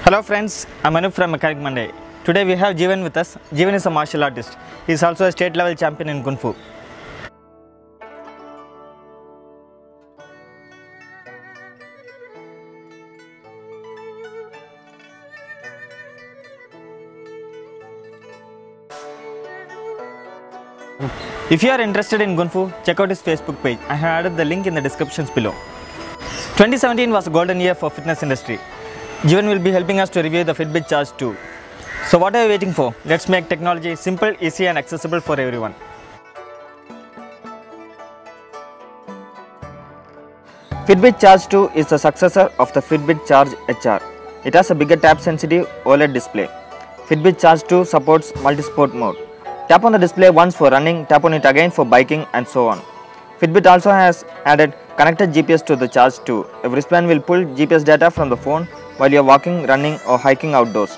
Hello friends, I'm Anup from Mechanic Monday. Today we have Jeevan with us. Jeevan is a martial artist. He is also a state level champion in Kung Fu. If you are interested in Kung Fu, check out his Facebook page. I have added the link in the descriptions below. 2017 was a golden year for fitness industry. Jeevan will be helping us to review the Fitbit Charge 2. So what are you waiting for? Let's make technology simple, easy and accessible for everyone. Fitbit Charge 2 is the successor of the Fitbit Charge HR. It has a bigger tap-sensitive OLED display. Fitbit Charge 2 supports multi-sport mode. Tap on the display once for running, tap on it again for biking and so on. Fitbit also has added connected GPS to the Charge 2. A wristband will pull GPS data from the phone while you are walking, running or hiking outdoors.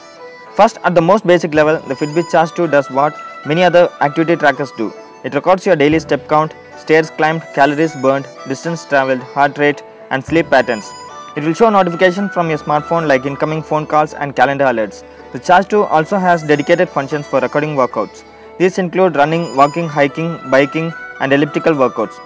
First, at the most basic level, the Fitbit Charge 2 does what many other activity trackers do. It records your daily step count, stairs climbed, calories burned, distance travelled, heart rate and sleep patterns. It will show notifications from your smartphone like incoming phone calls and calendar alerts. The Charge 2 also has dedicated functions for recording workouts. These include running, walking, hiking, biking and elliptical workouts.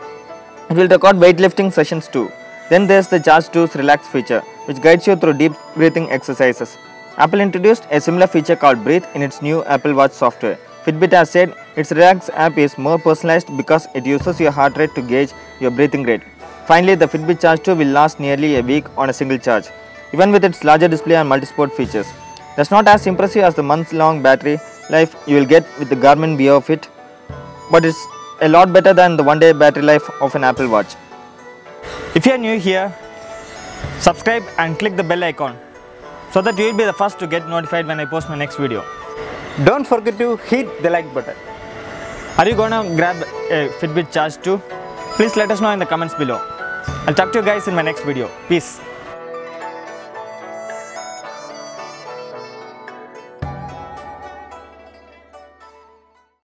It will record weightlifting sessions too. Then there is the Charge 2's Relax feature, which guides you through deep breathing exercises. Apple introduced a similar feature called Breathe in its new Apple Watch software. Fitbit has said its Relax app is more personalized because it uses your heart rate to gauge your breathing rate. Finally, the Fitbit Charge 2 will last nearly a week on a single charge, even with its larger display and multi-sport features. That's not as impressive as the month-long battery life you will get with the Garmin Veo Fit, but it's a lot better than the one-day battery life of an Apple Watch. If you are new here, subscribe and click the bell icon so that you will be the first to get notified when I post my next video. Don't forget to hit the like button. Are you gonna grab a Fitbit Charge 2? Please let us know in the comments below. I'll talk to you guys in my next video. Peace.